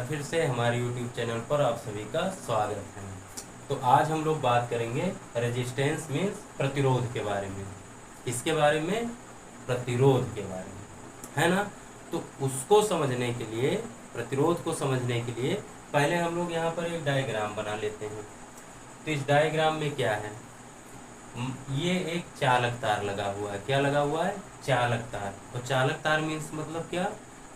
फिर से हमारे YouTube चैनल पर आप सभी का स्वागत है। तो आज हम लोग बात करेंगे रेजिस्टेंस मीन्स प्रतिरोध के बारे में। इसके बारे में प्रतिरोध के बारे में, है ना। तो उसको समझने के लिए, प्रतिरोध को समझने के लिए पहले हम लोग यहाँ पर एक डायग्राम बना लेते हैं। तो इस डायग्राम में क्या है, ये एक चालक तार लगा हुआ है। क्या लगा हुआ है? चालक तार। और चालक तार मीन्स मतलब क्या?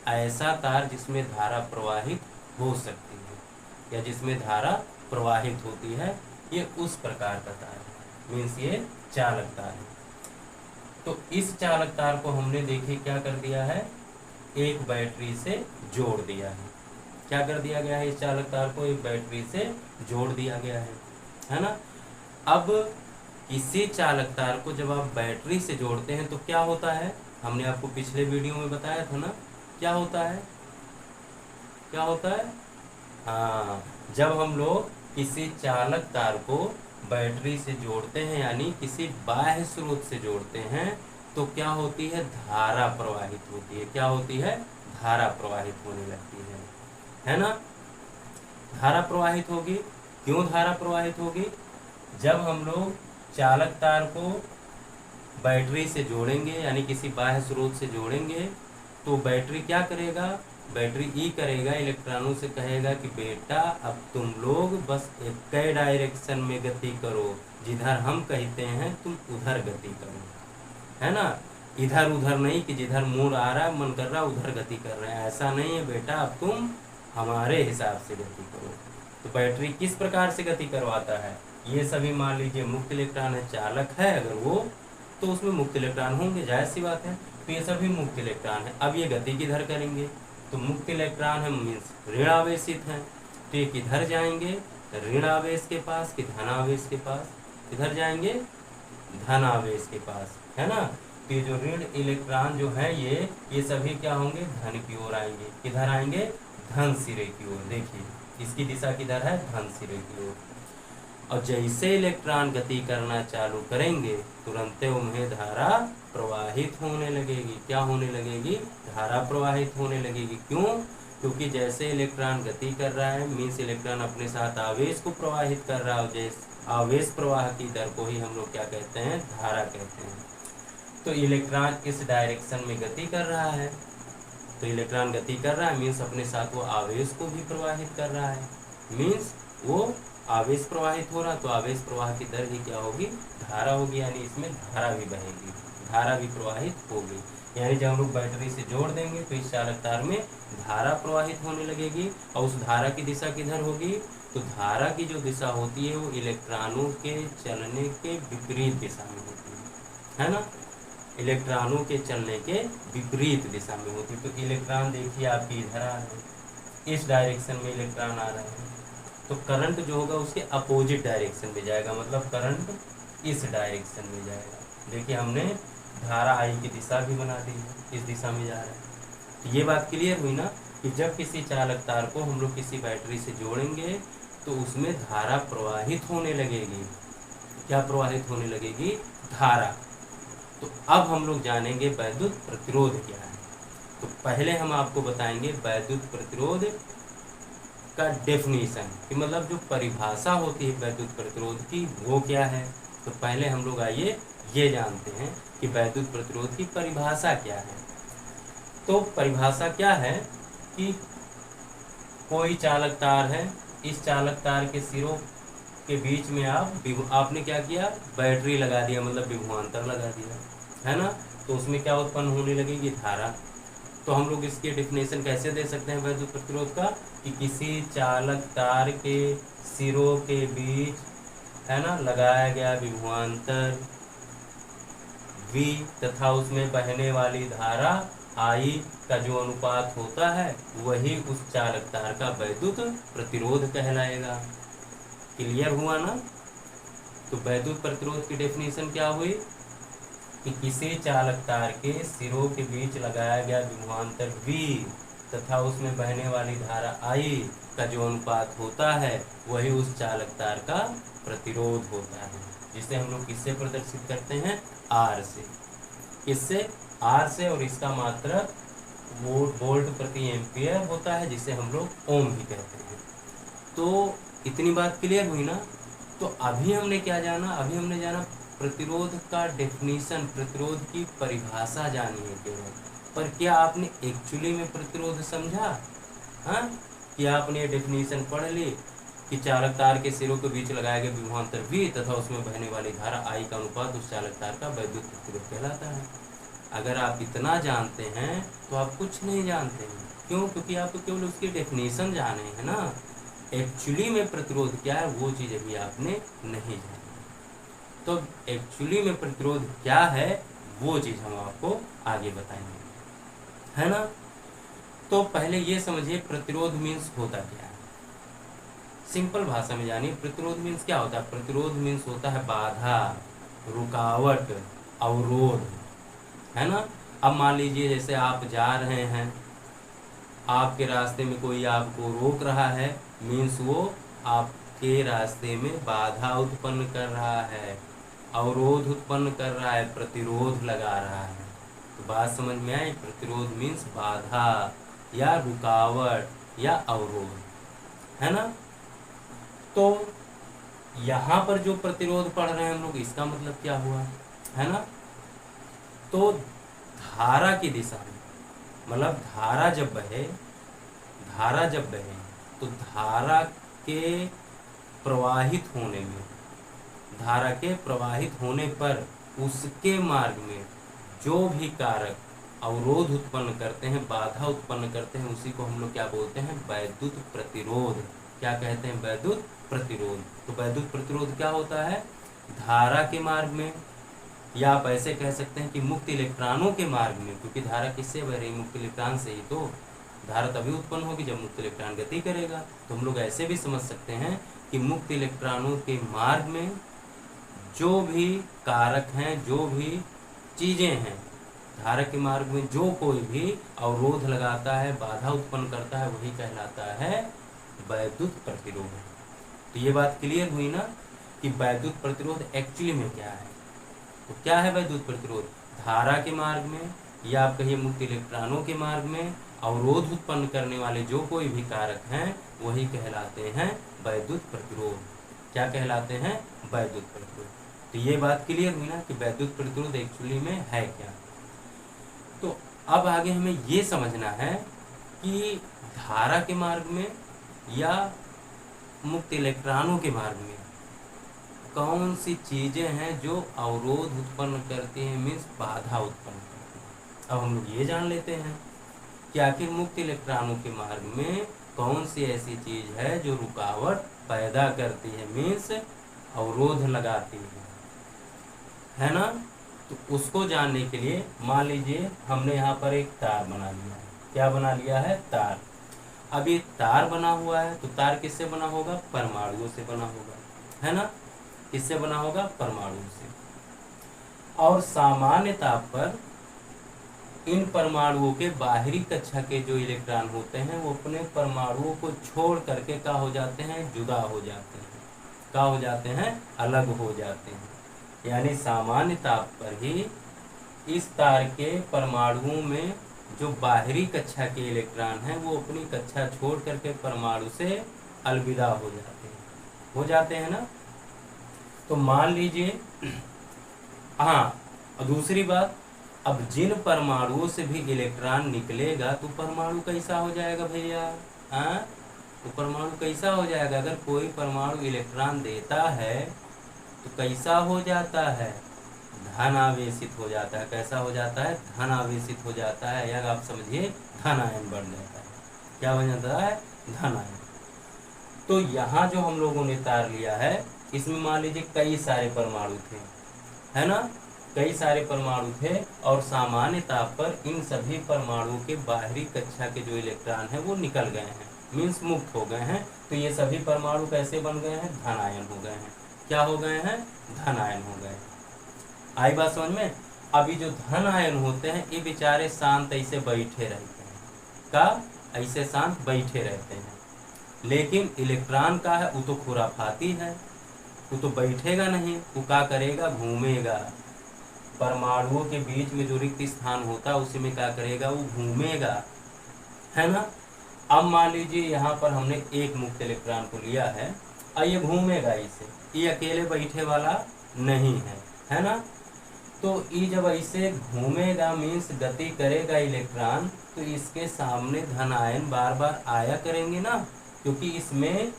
ऐसा तार जिसमें धारा प्रवाहित हो सकती है या जिसमें धारा प्रवाहित होती है, ये उस प्रकार का तार है, मीन्स ये चालक तार है। तो इस चालक तार को हमने देखिए क्या कर दिया है, एक बैटरी से जोड़ दिया है। क्या कर दिया गया है? इस चालक तार को एक बैटरी से जोड़ दिया गया है ना। अब किसी चालक तार को जब आप बैटरी से जोड़ते हैं तो क्या होता है, हमने आपको पिछले वीडियो में बताया था ना। क्या होता है? क्या होता है? हाँ, जब हम लोग किसी चालक तार को बैटरी से जोड़ते हैं यानी किसी बाह्य स्रोत से जोड़ते हैं तो क्या होती है? धारा प्रवाहित होती है। क्या होती है? धारा प्रवाहित होने लगती है ना। धारा प्रवाहित होगी। क्यों धारा प्रवाहित होगी? जब हम लोग चालक तार को बैटरी से जोड़ेंगे यानी किसी बाह्य स्रोत से जोड़ेंगे तो बैटरी क्या करेगा? बैटरी ई करेगा, इलेक्ट्रॉनों से कहेगा कि बेटा अब तुम लोग बस एक डायरेक्शन में गति करो, जिधर हम कहते हैं तुम उधर गति करो, है ना। इधर उधर नहीं कि जिधर मूड आ रहा है, मन कर रहा है उधर गति कर रहे हैं, ऐसा नहीं है बेटा, अब तुम हमारे हिसाब से गति करो। तो बैटरी किस प्रकार से गति करवाता है? ये सभी मान लीजिए मुक्त इलेक्ट्रॉन है, चालक है अगर वो, तो उसमें मुक्त इलेक्ट्रॉन होंगे, जाहिर सी बात है। तो ये सभी मुक्त इलेक्ट्रॉन है। अब ये गति किधर करेंगे? तो मुक्त इलेक्ट्रॉन है मीन्स ऋण आवेशित है, तो ये किधर जाएंगे? ऋण आवेश के पास कि धन आवेश के पास? किधर जाएंगे? धन आवेश के पास, है ना। तो ये जो ऋण इलेक्ट्रॉन जो है ये सभी क्या होंगे? धन की ओर आएंगे। किधर आएंगे? धन सिरे की ओर। देखिए इसकी दिशा किधर है? धन सिरे की ओर। और जैसे इलेक्ट्रॉन गति करना चालू करेंगे तुरंत उन्हें धारा प्रवाहित होने लगेगी। क्या होने लगेगी? धारा प्रवाहित होने लगेगी। क्यों? क्योंकि जैसे इलेक्ट्रॉन गति कर रहा है मीन्स इलेक्ट्रॉन अपने साथ आवेश को प्रवाहित कर रहा है। जैसे आवेश प्रवाह की दर को ही हम लोग क्या कहते हैं? धारा कहते हैं। तो इलेक्ट्रॉन इस डायरेक्शन में गति कर रहा है, तो इलेक्ट्रॉन गति कर रहा है मीन्स अपने साथ वो आवेश को भी प्रवाहित कर रहा है, मीन्स वो आवेश प्रवाहित हो रहा, तो आवेश प्रवाह की दर ही क्या होगी? धारा होगी, यानी इसमें धारा भी बहेगी, धारा भी प्रवाहित होगी। यानी जब हम लोग बैटरी से जोड़ देंगे तो इस चालक तार में धारा प्रवाहित होने लगेगी। और उस धारा की दिशा किधर होगी? तो धारा की जो दिशा होती है वो इलेक्ट्रॉनों के चलने के विपरीत दिशा में होती है ना। इलेक्ट्रॉनों के चलने के विपरीत दिशा में होती है। तो इलेक्ट्रॉन देखिए आपकी इधर आ रहे हैं, इस डायरेक्शन में इलेक्ट्रॉन आ रहे हैं, तो करंट जो होगा उसके अपोजिट डायरेक्शन में जाएगा, मतलब करंट इस डायरेक्शन में जाएगा। देखिए हमने धारा आई की दिशा भी बना दी है, इस दिशा में जा रहा है। तो ये बात क्लियर हुई ना कि जब किसी चालक तार को हम लोग किसी बैटरी से जोड़ेंगे तो उसमें धारा प्रवाहित होने लगेगी। क्या प्रवाहित होने लगेगी? धारा। तो अब हम लोग जानेंगे वैद्युत प्रतिरोध क्या है। तो पहले हम आपको बताएंगे वैद्युत प्रतिरोध का डेफिनेशन, कि मतलब जो परिभाषा होती है वैद्युत प्रतिरोध की वो क्या है। तो पहले हम लोग आइए ये जानते हैं कि वैद्युत प्रतिरोध की परिभाषा क्या है। तो परिभाषा क्या है कि कोई चालक तार है, इस चालक तार के सिरों के बीच में आपने क्या किया? बैटरी लगा दिया, मतलब विभवांतर लगा दिया, है ना। तो उसमें क्या उत्पन्न होने लगेगी? धारा। तो हम लोग इसकी डेफिनेशन कैसे दे सकते हैं वैद्युत प्रतिरोध का, कि किसी चालक तार के सिरों के बीच, है ना, लगाया गया विभवांतर V तथा उसमें बहने वाली धारा I का जो अनुपात होता है वही उस चालक तार का वैद्युत प्रतिरोध कहलाएगा। क्लियर हुआ ना। तो वैद्युत प्रतिरोध की डेफिनेशन क्या हुई कि किसी चालक तार के सिरों के बीच लगाया गया विभवांतर V तथा उसमें बहने वाली धारा I का जो अनुपात होता है वही उस चालक तार का प्रतिरोध होता है, जिसे हम लोग किससे प्रदर्शित करते हैं? R से। किससे? R से। और इसका मात्रक वोल्ट प्रति एम्पियर होता है, जिसे हम लोग ओम भी कहते हैं। तो इतनी बात क्लियर हुई ना। तो अभी हमने क्या जाना, अभी हमने जाना प्रतिरोध का डेफिनेशन, प्रतिरोध की परिभाषा जानी है केवल। पर क्या आपने एक्चुअली में प्रतिरोध समझा? हाँ, कि आपने डेफिनेशन पढ़ ली कि चालक तार के सिरों के बीच लगाए गए विभवांतर V तथा उसमें बहने वाली धारा I का अनुपात उस चालक तार का वैद्युत प्रतिरोध कहलाता है। अगर आप इतना जानते हैं तो आप कुछ नहीं जानते हैं। क्यों? क्योंकि आपको केवल उसकी डेफिनेशन जाने हैं ना। एक्चुअली में प्रतिरोध क्या है वो चीज़ अभी आपने नहीं जानी। तो एक्चुअली में प्रतिरोध क्या है वो चीज़ हम आपको आगे बताएंगे, है ना। तो पहले ये समझिए प्रतिरोध मीन्स होता क्या है। सिंपल भाषा में जानिए प्रतिरोध मीन्स क्या होता है। प्रतिरोध मीन्स होता है बाधा, रुकावट, अवरोध, है ना। अब मान लीजिए जैसे आप जा रहे हैं, आपके रास्ते में कोई आपको रोक रहा है, मीन्स वो आपके रास्ते में बाधा उत्पन्न कर रहा है, अवरोध उत्पन्न कर रहा है, प्रतिरोध लगा रहा है। तो बात समझ में आई। प्रतिरोध मीन्स बाधा या रुकावट या अवरोध, है ना। तो यहाँ पर जो प्रतिरोध पढ़ रहे हैं हम लोग, इसका मतलब क्या हुआ, है ना। तो धारा की दिशा में, मतलब धारा जब बहे तो धारा के प्रवाहित होने में, धारा के प्रवाहित होने पर उसके मार्ग में जो भी कारक अवरोध उत्पन्न करते हैं, बाधा उत्पन्न करते हैं, उसी को हम लोग क्या बोलते हैं, वैद्युत प्रतिरोध। क्या कहते हैं? वैद्युत प्रतिरोध। तो वैद्युत प्रतिरोध क्या होता है? धारा के मार्ग में, या आप ऐसे कह सकते हैं कि मुक्त इलेक्ट्रॉनों के मार्ग में, क्योंकि धारा किससे बह रही? मुक्त इलेक्ट्रॉन से ही। तो धारा तभी उत्पन्न होगी जब मुक्त इलेक्ट्रॉन गति करेगा। तो हम लोग ऐसे भी समझ सकते हैं कि मुक्त इलेक्ट्रॉनों के मार्ग में जो भी कारक हैं, जो भी चीज़ें हैं, धारा के मार्ग में जो कोई भी अवरोध लगाता है, बाधा उत्पन्न करता है, वही कहलाता है वैद्युत प्रतिरोध। तो ये बात क्लियर हुई ना कि वैद्युत प्रतिरोध एक्चुअली में क्या है। तो क्या है वैद्युत प्रतिरोध? धारा के मार्ग में, या आप कहिए मुक्त इलेक्ट्रॉनों के मार्ग में अवरोध उत्पन्न करने वाले जो कोई भी कारक हैं, वही कहलाते हैं वैद्युत प्रतिरोध। क्या कहलाते हैं? वैद्युत प्रतिरोध। तो ये बात क्लियर हुई ना कि वैद्युत प्रतिरोध एक्चुअली में है क्या। तो अब आगे हमें ये समझना है कि धारा के मार्ग में या मुक्त इलेक्ट्रॉनों के मार्ग में कौन सी चीजें हैं जो अवरोध उत्पन्न करती हैं, मीन्स बाधा उत्पन्न करती हैं। अब हम लोग ये जान लेते हैं कि आखिर मुक्त इलेक्ट्रॉनों के मार्ग में कौन सी ऐसी चीज है जो रुकावट पैदा करती है, मीन्स अवरोध लगाती है ना। तो उसको जानने के लिए मान लीजिए हमने यहाँ पर एक तार बना लिया है। क्या बना लिया है? तार। अब ये तार बना हुआ है, तो तार किससे बना होगा? परमाणुओं से बना होगा, है ना। किससे बना होगा? परमाणु से। और सामान्य ताप पर इन परमाणुओं के बाहरी कक्षा के जो इलेक्ट्रॉन होते हैं वो अपने परमाणुओं को छोड़ करके क्या हो जाते हैं? जुदा हो जाते हैं। क्या हो जाते हैं? अलग हो जाते हैं। यानी सामान्य ताप पर ही इस तार के परमाणुओं में जो बाहरी कक्षा के इलेक्ट्रॉन हैं वो अपनी कक्षा छोड़ करके परमाणु से अलविदा हो जाते हैं ना। तो मान लीजिए, हाँ, और दूसरी बात, अब जिन परमाणुओं से भी इलेक्ट्रॉन निकलेगा तो परमाणु कैसा हो जाएगा भैया? हाँ, तो परमाणु कैसा हो जाएगा? अगर कोई परमाणु इलेक्ट्रॉन देता है तो कैसा हो जाता है? धन आवेशित हो जाता है। कैसा हो जाता है? धन आवेशित हो जाता है, या आप समझिए धन आयन बढ़ जाता है। क्या बन जाता है? धन आयन। तो यहाँ जो हम लोगों ने तार लिया है, इसमें मान लीजिए कई सारे परमाणु थे, है ना। कई सारे परमाणु थे और सामान्य ताप पर इन सभी परमाणुओं के बाहरी कक्षा के जो इलेक्ट्रॉन हैं वो निकल गए हैं, मीन्स मुक्त हो गए हैं। तो ये सभी परमाणु कैसे बन गए हैं? धन आयन हो गए हैं। क्या हो गए हैं? धन आयन हो गए। आई बात समझ में? अभी जो धन आयन होते हैं ये बेचारे शांत ऐसे बैठे रहते हैं। का? ऐसे शांत बैठे रहते हैं। लेकिन इलेक्ट्रॉन का है वो तो खुराफाती है, वो तो बैठेगा नहीं, वो क्या करेगा? घूमेगा। परमाणुओं के बीच में जो रिक्त स्थान होता है उसी में क्या करेगा, वो घूमेगा, है ना। अब मान लीजिए यहाँ पर हमने एक मुक्त इलेक्ट्रॉन को लिया है और ये घूमेगा, इसे ये अकेले बैठे वाला नहीं है ना। तो ये जब ऐसे घूमेगा मीन्स गति करेगा इलेक्ट्रॉन, तो इसके सामने धन आयन बार बार आया करेंगे ना, क्योंकि इसमें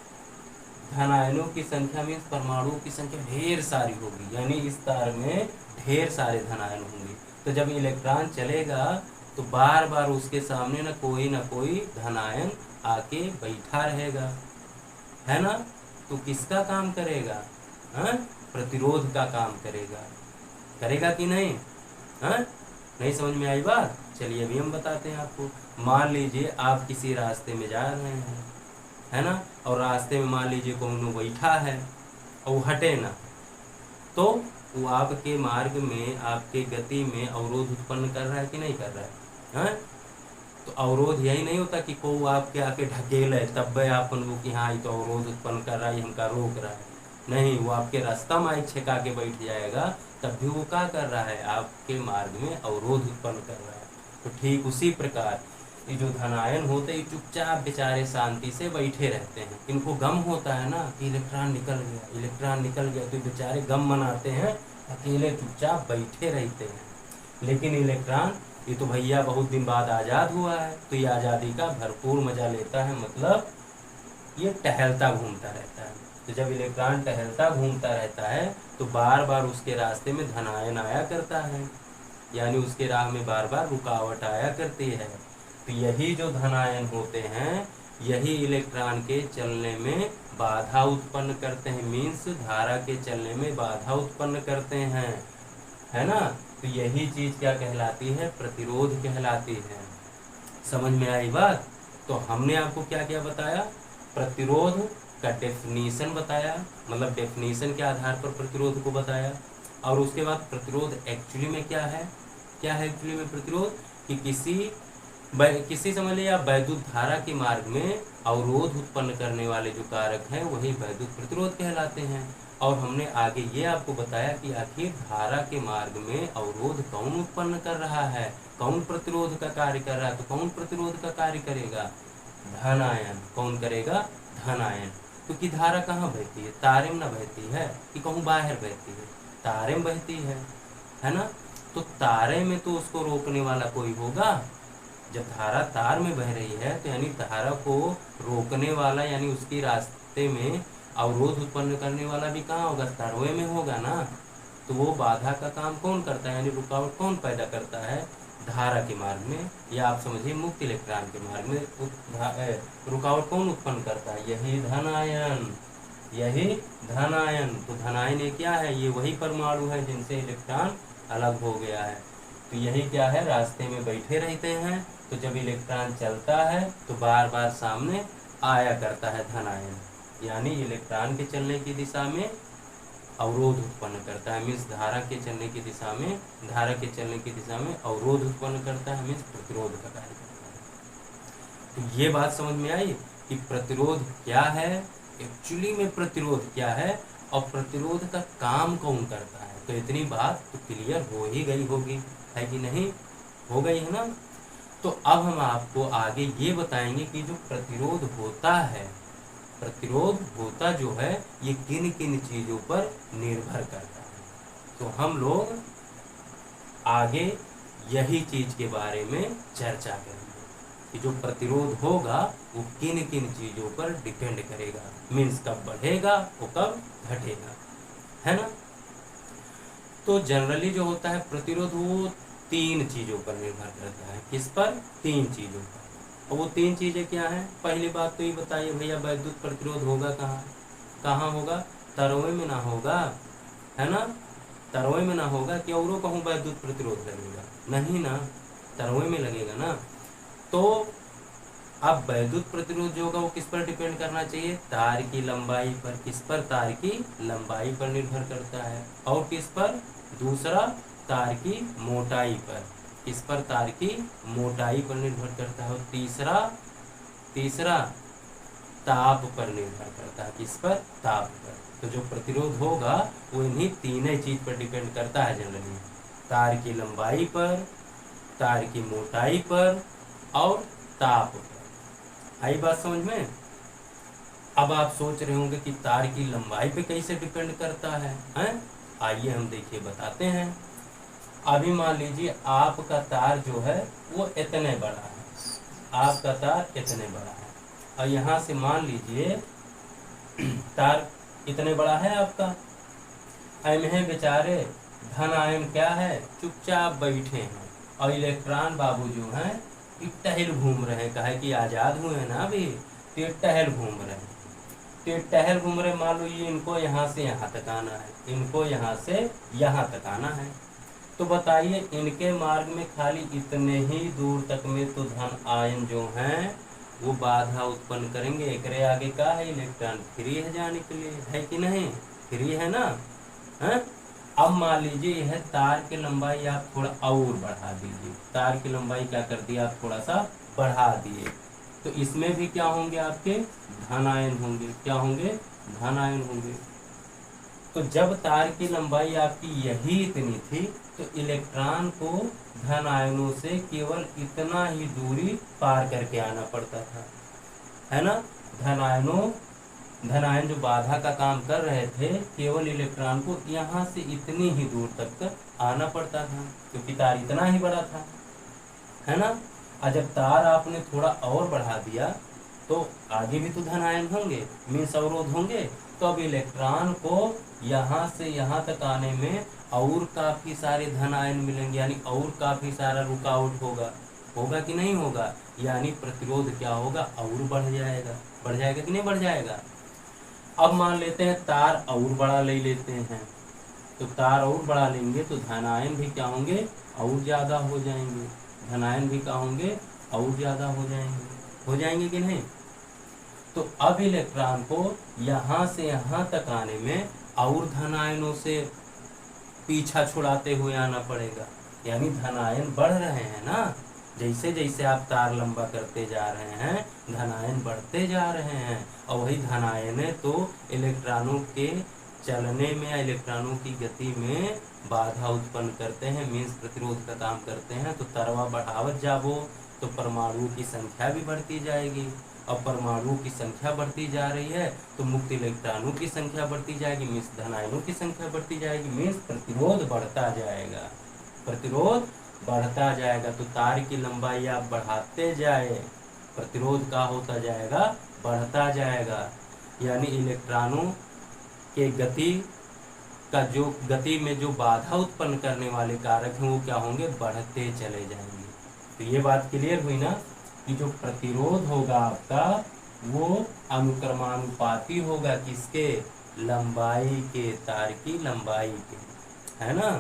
धन आयनों की संख्या मीन्स परमाणुओं की संख्या ढेर सारी होगी, यानी इस तार में ढेर सारे धन आयन होंगे। तो जब इलेक्ट्रॉन चलेगा तो बार बार उसके सामने ना कोई धन आयन आके बैठा रहेगा, है ना। तो किसका काम करेगा, हाँ, प्रतिरोध का काम करेगा कि नहीं, हाँ। नहीं समझ में आई बात, चलिए अभी हम बताते हैं आपको। मान लीजिए आप किसी रास्ते में जा रहे हैं, है ना, और रास्ते में मान लीजिए कौन बैठा है और वो हटे ना, तो वो आपके मार्ग में, आपके गति में अवरोध उत्पन्न कर रहा है कि नहीं कर रहा है, हाँ? तो अवरोध यही नहीं होता कि को आपके आके ढकेल है तब आप वो कि हाँ ये तो अवरोध उत्पन्न कर रहा है, हमका रोक रहा है, नहीं, वो आपके रास्ता में आई छेका के बैठ जाएगा तब भी वो क्या कर रहा है, आपके मार्ग में अवरोध उत्पन्न कर रहा है। तो ठीक उसी प्रकार ये जो धनायन होते हैं चुपचाप बेचारे शांति से बैठे रहते हैं, इनको गम होता है ना कि इलेक्ट्रॉन निकल गया, तो बेचारे गम मनाते हैं, अकेले चुपचाप बैठे रहते हैं। लेकिन इलेक्ट्रॉन ये तो भैया बहुत दिन बाद आज़ाद हुआ है, तो ये आज़ादी का भरपूर मजा लेता है, मतलब ये टहलता घूमता रहता है। तो जब इलेक्ट्रॉन टहलता घूमता रहता है तो बार बार उसके रास्ते में धनायन आया करता है, यानी उसके राह में बार बार रुकावट आया करती है। तो यही जो धनायन होते हैं यही इलेक्ट्रॉन के चलने में बाधा उत्पन्न करते हैं, मीन्स धारा के चलने में बाधा उत्पन्न करते हैं, है ना। तो यही चीज क्या कहलाती है, प्रतिरोध कहलाती है। समझ में आई बात। तो हमने आपको क्या क्या बताया, प्रतिरोध का डेफिनेशन बताया, मतलब डेफिनेशन के आधार पर प्रतिरोध को बताया, और उसके बाद प्रतिरोध एक्चुअली में क्या है एक्चुअली में प्रतिरोध कि किसी समझ लीजिए आप वैद्युत धारा के मार्ग में अवरोध उत्पन्न करने वाले जो कारक हैं वही वैद्युत प्रतिरोध कहलाते हैं। और हमने आगे ये आपको बताया कि आखिर धारा के मार्ग में अवरोध कौन उत्पन्न कर रहा है, कौन प्रतिरोध का कार्य कर रहा है। तो कौन प्रतिरोध का कार्य करेगा, धन आयन। कौन करेगा, धन आयन। क्योंकि धारा कहाँ बहती है, तारे में न बहती है कि कहूँ बाहर बहती है, तारे में बहती है ना। तो तारे में तो उसको रोकने वाला कोई होगा। जब धारा तार में बह रही है तो यानी धारा को रोकने वाला, यानी उसके रास्ते में अवरोध उत्पन्न करने वाला भी कहाँ होगा, तारवे में होगा ना। तो वो बाधा का काम कौन करता है, यानी रुकावट कौन पैदा करता है, धारा के मार्ग में, या आप समझिए मुक्त इलेक्ट्रॉन के मार्ग में रुकावट कौन उत्पन्न करता है, यही धन आयन। तो धन आयन ये क्या है, ये वही परमाणु है जिनसे इलेक्ट्रॉन अलग हो गया है। तो यही क्या है, रास्ते में बैठे रहते हैं, तो जब इलेक्ट्रॉन चलता है तो बार बार सामने आया करता है धन आयन, यानी इलेक्ट्रॉन के चलने की दिशा में अवरोध उत्पन्न करता है, मीन्स धारा के चलने की दिशा में अवरोध उत्पन्न करता है, मीन्स प्रतिरोध का कार्य करता है। तो ये बात समझ में आई कि प्रतिरोध क्या है, एक्चुअली में प्रतिरोध क्या है और प्रतिरोध का काम कौन करता है। तो इतनी बात तो क्लियर हो ही गई होगी, है कि नहीं, हो गई है ना। तो अब हम आपको आगे ये बताएंगे कि जो प्रतिरोध होता जो है ये किन किन चीजों पर निर्भर करता है। तो हम लोग आगे यही चीज के बारे में चर्चा करेंगे कि जो प्रतिरोध होगा वो किन किन चीजों पर डिपेंड करेगा, मीन्स कब बढ़ेगा और कब घटेगा, है ना। तो जनरली जो होता है प्रतिरोध वो 3 चीजों पर निर्भर करता है। किस पर, 3 चीजों पर। और वो 3 चीजें क्या हैं, पहली बात तो ये बताइए भैया वैद्युत प्रतिरोध होगा कहाँ होगा, तरवे में ना होगा, है ना। तरवे में ना होगा कि औरों कहूँ वैद्युत प्रतिरोध लगेगा, नहीं ना, तरवे में लगेगा ना। तो अब वैद्युत प्रतिरोध जो होगा वो किस पर डिपेंड करना चाहिए, तार की लंबाई पर। किस पर, तार की लंबाई पर निर्भर करता है। और किस पर, दूसरा तार की मोटाई पर। किस पर, तार की मोटाई पर निर्भर करता है। और तीसरा ताप पर निर्भर करता है। किस पर, ताप पर। तो जो प्रतिरोध होगा वो इन्हीं तीनों चीज पर डिपेंड करता है जनरली, तार की लंबाई पर, तार की मोटाई पर और ताप पर। आई बात समझ में? अब आप सोच रहे होंगे कि तार की लंबाई पे कैसे डिपेंड करता है, हैं? आइए हम देखिए बताते हैं। अभी मान लीजिए आपका तार जो है वो इतने बड़ा है, आपका तार इतने बड़ा है, और यहाँ से मान लीजिए तार इतने बड़ा है आपका, इन्हें बेचारे धन आयन क्या है, चुपचाप बैठे हैं, और इलेक्ट्रॉन बाबू जो हैं ये टहल घूम रहे हैं, कहे कि आजाद हुए हैं ना अभी, तो ये टहल घूम रहे हैं। तो ये टहल घूम रहे, मान लो ये इनको यहाँ से यहाँ तक आना है, इनको यहाँ से यहाँ तक आना है, तो बताइए इनके मार्ग में खाली इतने ही दूर तक में तो धन आयन जो हैं वो बाधा उत्पन्न करेंगे। एकरे आगे का है, इलेक्ट्रॉन फ्री है जाने के लिए, है कि नहीं? फ्री है ना, है? अब मान लीजिए यह तार की लंबाई आप थोड़ा और बढ़ा दीजिए, तार की लंबाई क्या कर दिया आप थोड़ा सा बढ़ा दिए, तो इसमें भी क्या होंगे आपके धन आयन होंगे, क्या होंगे? धन आयन होंगे। तो जब तार की लंबाई आपकी यही इतनी थी तो इलेक्ट्रॉन को धन आयनों से केवल इतना ही दूरी पार करके आना पड़ता था, है ना? धन आयन जो बाधा का काम कर रहे थे, केवल इलेक्ट्रॉन को यहाँ से इतनी ही दूर तक आना पड़ता था, क्योंकि तार इतना ही बड़ा था, है ना? और जब तार आपने थोड़ा और बढ़ा दिया तो आगे भी तो धन आयन होंगे, मीन्स अवरोध होंगे, तो अब इलेक्ट्रॉन को यहाँ से यहाँ तक आने में और काफी सारे धन आयन मिलेंगे, यानी और काफी सारा रुकावट होगा, होगा कि नहीं होगा? यानी प्रतिरोध क्या होगा? और बढ़ जाएगा, बढ़ जाएगा कि नहीं बढ़ जाएगा? अब मान लेते हैं तार और बड़ा ले लेते हैं, तो तार और बड़ा लेंगे तो धन आयन भी क्या होंगे? और ज्यादा हो जाएंगे, धन आयन भी क्या होंगे? और ज्यादा हो जाएंगे कि नहीं? तो अब इलेक्ट्रॉन को यहाँ से यहाँ तक आने में और धन आयनों से पीछा छुड़ाते हुए आना पड़ेगा, यानी धन आयन बढ़ रहे हैं ना, जैसे जैसे आप तार लंबा करते जा रहे हैं धन आयन बढ़ते जा रहे हैं, और वही धन आयन तो इलेक्ट्रॉनों के चलने में या इलेक्ट्रॉनों की गति में बाधा उत्पन्न करते हैं, मीन्स प्रतिरोध का काम करते हैं। तो तरवा बढ़ावत जाबो तो परमाणु की संख्या भी बढ़ती जाएगी, और परमाणु की संख्या बढ़ती जा रही है तो मुक्त इलेक्ट्रॉनों की संख्या बढ़ती जाएगी, मीन्स धन आयनों की संख्या बढ़ती जाएगी, मीन्स प्रतिरोध बढ़ता जाएगा, प्रतिरोध बढ़ता जाएगा। तो तार की लंबाई आप बढ़ाते जाए, प्रतिरोध का होता जाएगा, बढ़ता जाएगा, यानी इलेक्ट्रॉनों के गति में जो बाधा उत्पन्न करने वाले कारक हैं वो क्या होंगे? बढ़ते चले जाएंगे। तो ये बात क्लियर हुई ना कि जो प्रतिरोध होगा आपका वो अनुक्रमानुपाती होगा किसके? लंबाई के, तार की लंबाई के, है ना?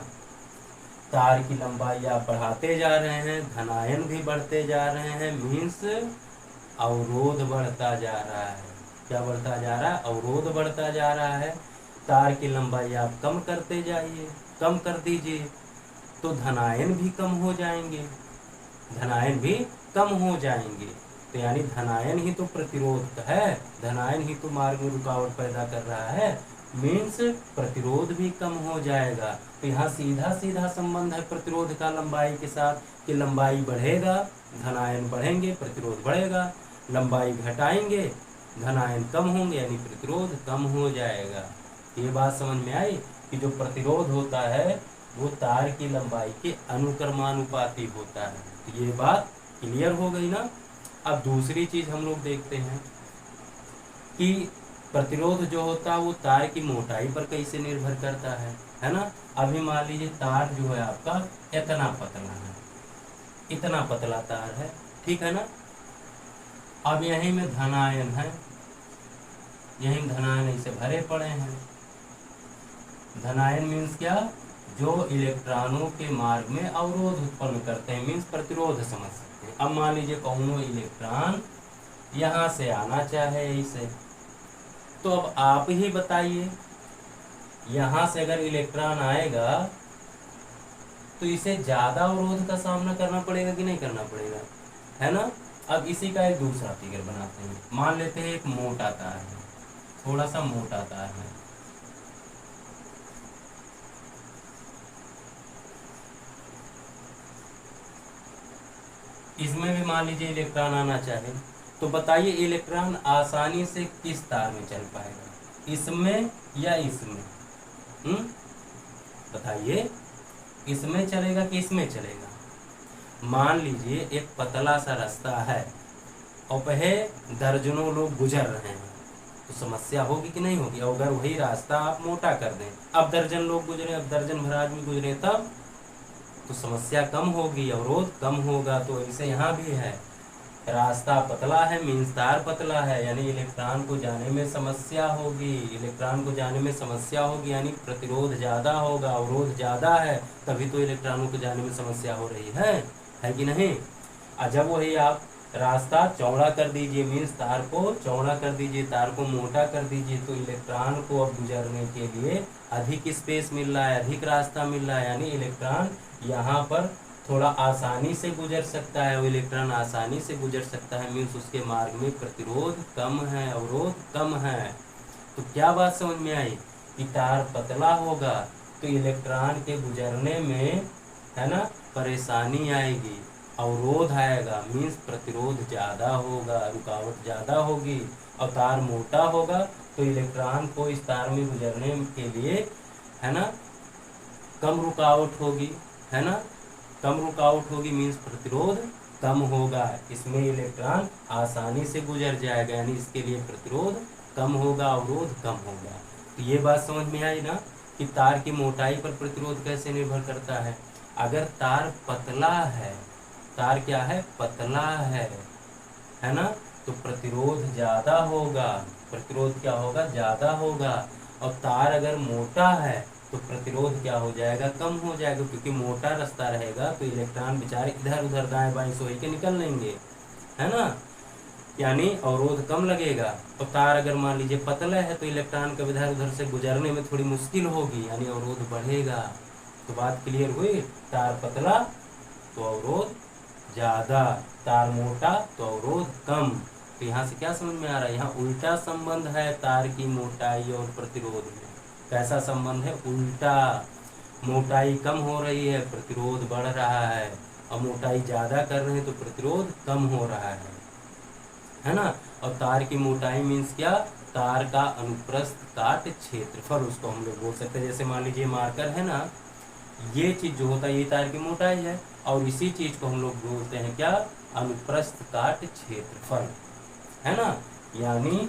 तार की लंबाई आप बढ़ाते जा रहे हैं, धन आयन भी बढ़ते जा रहे हैं, मीन्स अवरोध बढ़ता जा रहा है। क्या बढ़ता जा रहा है? अवरोध बढ़ता जा रहा है। तार की लंबाई आप कम करते जाइए, कम कर दीजिए, तो धन आयन भी कम हो जाएंगे, धन आयन भी कम हो जाएंगे। तो यानी धन आयन ही तो प्रतिरोध है, धन आयन ही तो मार्ग में रुकावट पैदा कर रहा है, मीन्स प्रतिरोध भी कम हो जाएगा। तो यहाँ सीधा सीधा संबंध है प्रतिरोध का लंबाई के साथ, कि लंबाई बढ़ेगा धन आयन बढ़ेंगे, प्रतिरोध बढ़ेगा, लंबाई घटाएंगे धन आयन कम होंगे, यानी प्रतिरोध कम हो जाएगा। ये बात समझ में आई कि जो प्रतिरोध होता है वो तार की लंबाई के अनुक्रमानुपाती होता है। तो ये बात क्लियर हो गई ना। अब दूसरी चीज हम लोग देखते हैं कि प्रतिरोध जो होता है वो तार की मोटाई पर कैसे निर्भर करता है ना? अभी मान लीजिए तार जो है आपका इतना पतला है, इतना पतला तार है, ठीक है ना? अब यहीं में धन आयन है, यहीं धन आयन ऐसे भरे पड़े हैं। धन आयन मीन्स क्या? जो इलेक्ट्रॉनों के मार्ग में अवरोध उत्पन्न करते हैं, मीन्स प्रतिरोध समझ सकते हैं। अब मान लीजिए कौनो इलेक्ट्रॉन यहाँ से आना चाहे ऐसे, तो अब आप ही बताइए, यहाँ से अगर इलेक्ट्रॉन आएगा तो इसे ज्यादा अवरोध का सामना करना पड़ेगा कि नहीं करना पड़ेगा, है ना? अब इसी का एक दूसरा फिगर बनाते हैं। मान लेते हैं एक मोटा तार है, थोड़ा सा मोटा तार है, इसमें भी मान लीजिए इलेक्ट्रॉन आना चाहे, तो बताइए इलेक्ट्रॉन आसानी से किस तार में चल पाएगा, इसमें या इसमें? बताइए, इसमें चलेगा कि इसमें चलेगा? मान लीजिए एक पतला सा रास्ता है और वह दर्जनों लोग गुजर रहे हैं, तो समस्या होगी कि नहीं होगी? और अगर वही रास्ता आप मोटा कर दें, अब दर्जन लोग गुजरे, अब दर्जन भर आदमी गुजरे, तब तो समस्या कम होगी, अवरोध कम होगा। तो ऐसे यहाँ भी है, रास्ता पतला है मीन्स तार पतला है, यानी इलेक्ट्रॉन को जाने में समस्या होगी। इलेक्ट्रॉन को जाने में समस्या होगी यानी प्रतिरोध ज़्यादा होगा, अवरोध ज़्यादा है, तभी तो इलेक्ट्रॉनों को जाने में समस्या हो रही है कि नहीं? और जब वही आप रास्ता चौड़ा कर दीजिए मीन्स तार को चौड़ा कर दीजिए, तार को मोटा कर दीजिए, तो इलेक्ट्रॉन को अब गुजरने के लिए अधिक स्पेस मिल रहा है, अधिक रास्ता मिल रहा है, यानी इलेक्ट्रॉन यहाँ पर थोड़ा आसानी से गुजर सकता है। वो इलेक्ट्रॉन आसानी से गुजर सकता है मीन्स उसके मार्ग में प्रतिरोध कम है, अवरोध कम है। तो क्या बात समझ में आई कि तार पतला होगा तो इलेक्ट्रॉन के गुजरने में, है ना, परेशानी आएगी, अवरोध आएगा मीन्स प्रतिरोध ज़्यादा होगा, रुकावट ज़्यादा होगी। और तार मोटा होगा तो इलेक्ट्रॉन को इस तार में गुजरने के लिए, है ना, कम रुकावट होगी, है ना, कम रुकावट होगी मीन्स प्रतिरोध कम होगा, इसमें इलेक्ट्रॉन आसानी से गुजर जाएगा, यानी इसके लिए प्रतिरोध कम होगा, अवरोध कम होगा। तो ये बात समझ में आई ना कि तार की मोटाई पर प्रतिरोध कैसे निर्भर करता है। अगर तार पतला है, तार क्या है, पतला है ना, तो प्रतिरोध ज़्यादा होगा, प्रतिरोध क्या होगा, ज़्यादा होगा। और तार अगर मोटा है तो प्रतिरोध क्या हो जाएगा, कम हो जाएगा, क्योंकि मोटा रास्ता रहेगा तो इलेक्ट्रॉन बेचारे इधर उधर दाएं बाएं सोई के निकल लेंगे, है ना, यानी अवरोध कम लगेगा। और तार अगर मान लीजिए पतला है तो इलेक्ट्रॉन का इधर उधर से गुजरने में थोड़ी मुश्किल होगी, यानी अवरोध बढ़ेगा। तो बात क्लियर हुई, तार पतला तो अवरोध ज़्यादा, तार मोटा तो अवरोध कम। तो यहाँ से क्या समझ में आ रहा है, यहाँ उल्टा संबंध है तार की मोटाई और प्रतिरोध में। कैसा संबंध है, उल्टा। मोटाई कम हो रही है, प्रतिरोध बढ़ रहा है, और मोटाई ज़्यादा कर रहे हैं तो प्रतिरोध कम हो रहा है ना। और तार की मोटाई मीन्स क्या, तार का अनुप्रस्थ काट क्षेत्रफल, उसको हम लोग बोल सकते हैं। जैसे मान लीजिए मार्कर है ना, ये चीज़ जो होता है ये तार की मोटाई है, और इसी चीज़ को हम लोग बोलते हैं क्या, अनुप्रस्थ काट क्षेत्रफल, है ना। यानी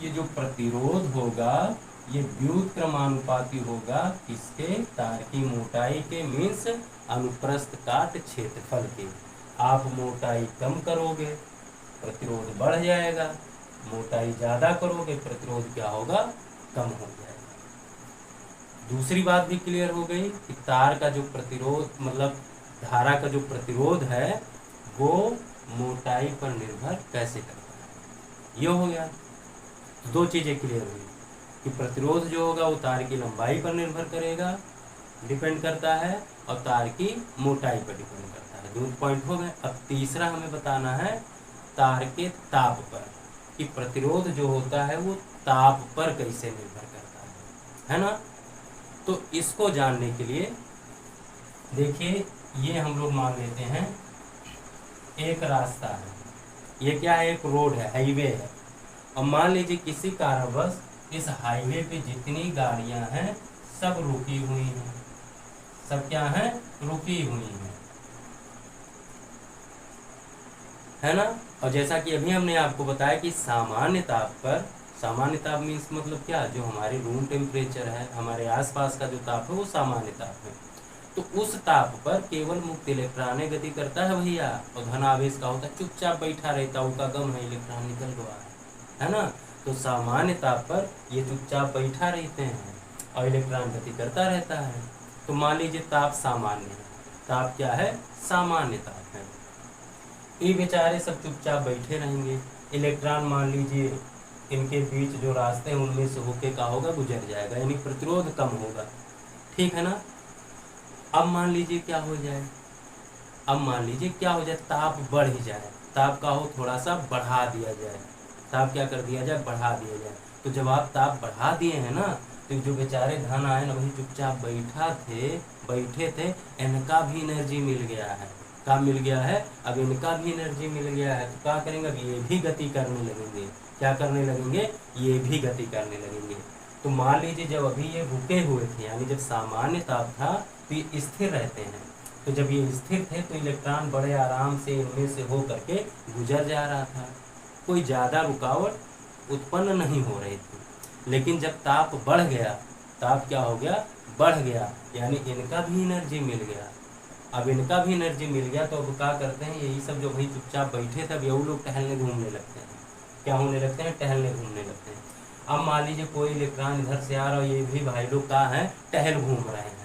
ये जो प्रतिरोध होगा ये व्युत्क्रमानुपाती होगा किसके, तार की मोटाई के मीन्स अनुप्रस्थ काट क्षेत्रफल के। आप मोटाई कम करोगे प्रतिरोध बढ़ जाएगा, मोटाई ज़्यादा करोगे प्रतिरोध क्या होगा, कम हो जाएगा। दूसरी बात भी क्लियर हो गई कि तार का जो प्रतिरोध, मतलब धारा का जो प्रतिरोध है वो मोटाई पर निर्भर कैसे करता है। ये हो गया, दो चीज़ें क्लियर हुई कि प्रतिरोध जो होगा वो तार की लंबाई पर निर्भर करेगा, डिपेंड करता है, और तार की मोटाई पर डिपेंड करता है। 2 पॉइंट हो गए। अब तीसरा हमें बताना है तार के ताप पर, कि प्रतिरोध जो होता है वो ताप पर कैसे निर्भर करता है ना। तो इसको जानने के लिए देखिए, ये हम लोग मान लेते हैं एक रास्ता है, ये क्या है, एक रोड है, हाईवे है, और मान लीजिए किसी कारणवश इस हाईवे पे जितनी गाड़ियां हैं सब रुकी हुई हैं, सब क्या हैं, रुकी हुई हैं, है ना। और जैसा कि अभी हमने आपको बताया कि सामान्य ताप पर, सामान्य ताप मीन्स मतलब क्या, जो हमारे रूम टेम्परेचर है, हमारे आसपास का जो ताप है वो सामान्य ताप है। तो उस ताप पर केवल मुक्त इलेक्ट्रॉन गति करता है भैया, और धन आवेश का होता है चुपचाप बैठा रहता है, उसका गम है इलेक्ट्रॉन निकल रहा है ना। तो सामान्य ताप पर ये चुपचाप बैठा रहते हैं और इलेक्ट्रॉन गति करता रहता है। तो मान लीजिए ताप सामान्य है, ताप क्या है, सामान्य ताप है, ये बेचारे सब चुपचाप बैठे रहेंगे, इलेक्ट्रॉन मान लीजिए इनके बीच जो रास्ते हैं उनमें से होके का होगा, गुजर जाएगा, यानी प्रतिरोध कम होगा, ठीक है ना। अब मान लीजिए क्या हो जाए, अब मान लीजिए क्या हो जाए, ताप बढ़ जाए, ताप का हो थोड़ा सा बढ़ा दिया जाए, ताप क्या कर दिया जाए, बढ़ा दिया जाए। तो जब आप ताप बढ़ा दिए हैं ना, तो जो बेचारे धन आए ना वही चुपचाप बैठे थे, इनका भी एनर्जी मिल गया है, क्या मिल गया है, अब इनका भी एनर्जी मिल गया है। तो क्या करेंगे, अब ये भी गति करने लगेंगे। क्या करने लगेंगे, ये भी गति करने लगेंगे। तो मान लीजिए जब अभी ये रुके हुए थे, यानी जब सामान्य ताप था तो ये स्थिर रहते हैं। तो जब ये स्थिर थे तो इलेक्ट्रॉन बड़े आराम से इनमें से हो करके गुजर जा रहा था, कोई ज़्यादा रुकावट उत्पन्न नहीं हो रही थी। लेकिन जब ताप बढ़ गया, ताप क्या हो गया, बढ़ गया, यानी इनका भी एनर्जी मिल गया। अब इनका भी एनर्जी मिल गया तो अब क्या करते हैं, यही सब जो भाई चुपचाप बैठे थे, अब ये लोग टहलने घूमने लगते हैं। क्या होने लगते हैं, टहलने घूमने लगते हैं। अब मान लीजिए कोई इलेक्ट्रॉन इधर से आ रहा है, ये भी भाई लोग क्या है, टहल घूम रहे हैं।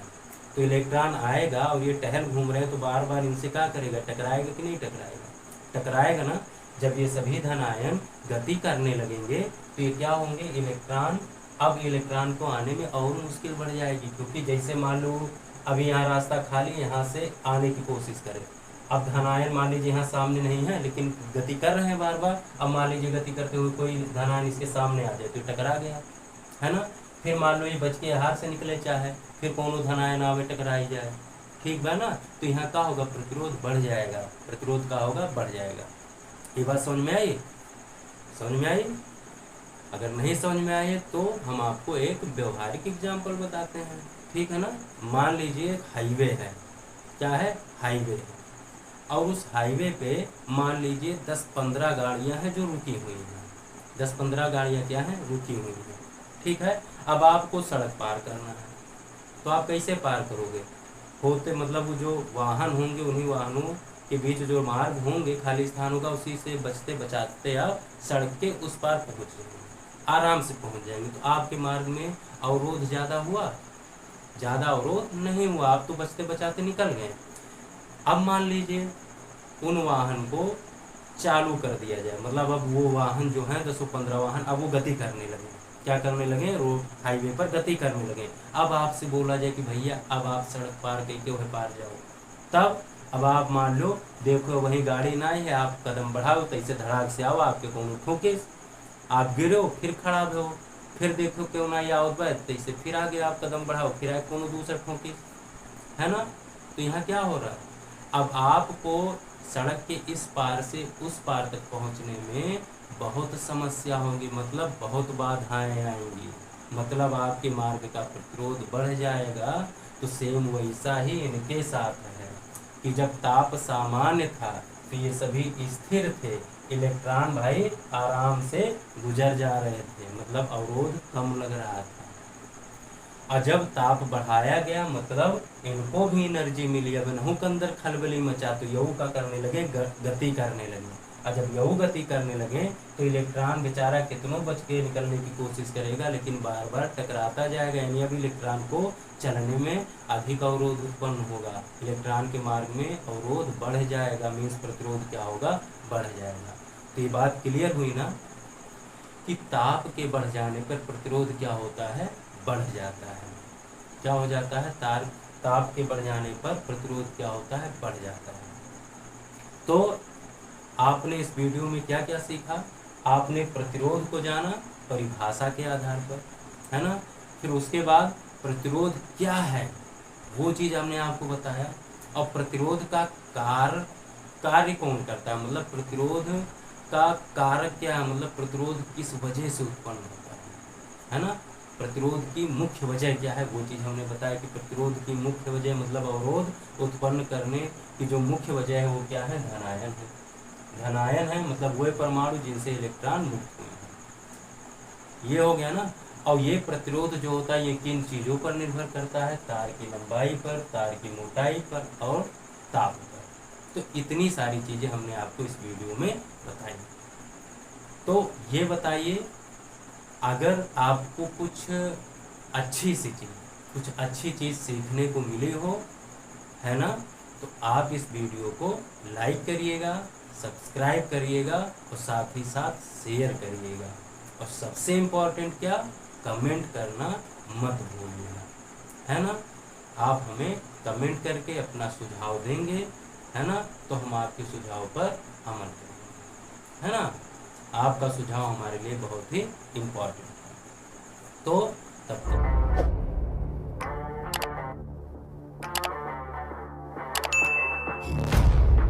तो इलेक्ट्रॉन आएगा और ये टहल घूम रहे हैं तो बार बार इनसे क्या करेगा, टकराएगा कि नहीं टकराएगा, टकराएगा ना। जब ये सभी धन आयन गति करने लगेंगे तो ये क्या होंगे, इलेक्ट्रॉन, अब इलेक्ट्रॉन को आने में और मुश्किल बढ़ जाएगी। क्योंकि जैसे मान लो अभी यहाँ रास्ता खाली, यहाँ से आने की कोशिश करें, अब धनायन मान लीजिए यहाँ सामने नहीं है लेकिन गति कर रहे हैं बार बार। अब मान लीजिए गति करते हुए कोई धनायन इसके सामने आ जाए तो टकरा गया, है ना। फिर मान लो ये बच के हाथ से निकले चाहे, फिर कौन धनायन आवे टकराई जाए, ठीक बा ना। तो यहाँ क्या होगा, प्रतिरोध बढ़ जाएगा, प्रतिरोध का होगा बढ़ जाएगा। ये बात समझ में आई, समझ में आई। अगर नहीं समझ में आए तो हम आपको एक व्यवहारिक एग्जाम्पल बताते हैं, ठीक है ना। मान लीजिए हाईवे है, क्या है, हाईवे है, और उस हाईवे पे मान लीजिए 10-15 गाड़ियां हैं जो रुकी हुई हैं। 10-15 गाड़ियां क्या हैं, रुकी हुई हैं, ठीक है। अब आपको सड़क पार करना है, तो आप कैसे पार करोगे, होते मतलब वो जो वाहन होंगे उन्हीं वाहनों के बीच जो मार्ग होंगे खाली स्थानों का, उसी से बचते बचाते आप सड़क के उस पार पहुँच जाएंगे, आराम से पहुँच जाएंगे। तो आपके मार्ग में अवरोध ज़्यादा हुआ, ज़्यादा अवरोध नहीं हुआ, आप तो बचते बचाते निकल गए। अब मान लीजिए उन वाहन को चालू कर दिया जाए, मतलब अब वो वाहन जो है 10-15 वाहन अब वो गति करने लगे, क्या करने लगे, रोड हाईवे पर गति करने लगे। अब आपसे बोला जाए कि भैया अब आप सड़क पार करके वह पार जाओ, तब अब आप मान लो देखो वही गाड़ी ना है, आप कदम बढ़ाओ तो ऐसे धड़ाक से आओ, आपके कोनो ठोके, आप गिरो, फिर खड़ा हो, फिर देखो क्यों ना आओ तो ऐसे फिर आगे आप कदम बढ़ाओ, फिर आगे कोनो दूसरा ठोके, है ना। तो यहाँ क्या हो रहा है, अब आपको सड़क के इस पार से उस पार तक पहुँचने में बहुत समस्या होगी, मतलब बहुत बाधाएं आएंगी, मतलब आपके मार्ग का प्रतिरोध बढ़ जाएगा। तो सेम वैसा ही इनके साथ है कि जब ताप सामान्य था तो ये सभी स्थिर थे, इलेक्ट्रॉन भाई आराम से गुजर जा रहे थे, मतलब अवरोध कम लग रहा था। और जब ताप बढ़ाया गया मतलब इनको भी एनर्जी मिली, अब इन्हों के अंदर खलबली मचा तो यहू का करने लगे, गति करने लगे। और जब यहू गति करने लगे तो इलेक्ट्रॉन बेचारा कितनों बच के निकलने की कोशिश करेगा, लेकिन बार बार टकराता जाएगा, यानी अब इलेक्ट्रॉन को चलने में अधिक अवरोध उत्पन्न होगा, इलेक्ट्रॉन के मार्ग में अवरोध बढ़ जाएगा, मीन्स प्रतिरोध क्या होगा, बढ़ जाएगा। तो ये बात क्लियर हुई ना कि ताप के बढ़ जाने पर प्रतिरोध क्या होता है, बढ़ जाता है। क्या हो जाता है, ताप के बढ़ जाने पर प्रतिरोध क्या होता है, बढ़ जाता है। तो आपने इस वीडियो में क्या क्या सीखा, आपने प्रतिरोध को जाना परिभाषा के आधार पर, है ना। फिर उसके बाद प्रतिरोध क्या है वो चीज़ हमने आपको बताया, और प्रतिरोध का कार्य कौन करता है, मतलब प्रतिरोध का कारक क्या है, मतलब प्रतिरोध किस वजह से उत्पन्न होता है ना। प्रतिरोध की मुख्य वजह क्या है वो चीज़ हमने बताया कि प्रतिरोध की मुख्य वजह मतलब अवरोध उत्पन्न करने की जो मुख्य वजह है वो क्या है, धनायन है। धनायन है मतलब वह परमाणु जिनसे इलेक्ट्रॉन मुक्त हुए हैं, ये हो गया ना। और ये प्रतिरोध जो होता है ये किन चीज़ों पर निर्भर करता है, तार की लंबाई पर, तार की मोटाई पर और ताप पर। तो इतनी सारी चीज़ें हमने आपको इस वीडियो में बताई। तो ये बताइए, अगर आपको कुछ अच्छी चीज़ सीखने को मिली हो, है ना, तो आप इस वीडियो को लाइक करिएगा, सब्सक्राइब करिएगा और साथ ही साथ शेयर करिएगा, और सबसे इम्पोर्टेंट क्या, कमेंट करना मत भूलिएगा, है ना। आप हमें कमेंट करके अपना सुझाव देंगे, है ना, तो हम आपके सुझाव पर अमल करेंगे, है ना। आपका सुझाव हमारे लिए बहुत ही इम्पोर्टेंट है। तो तब तक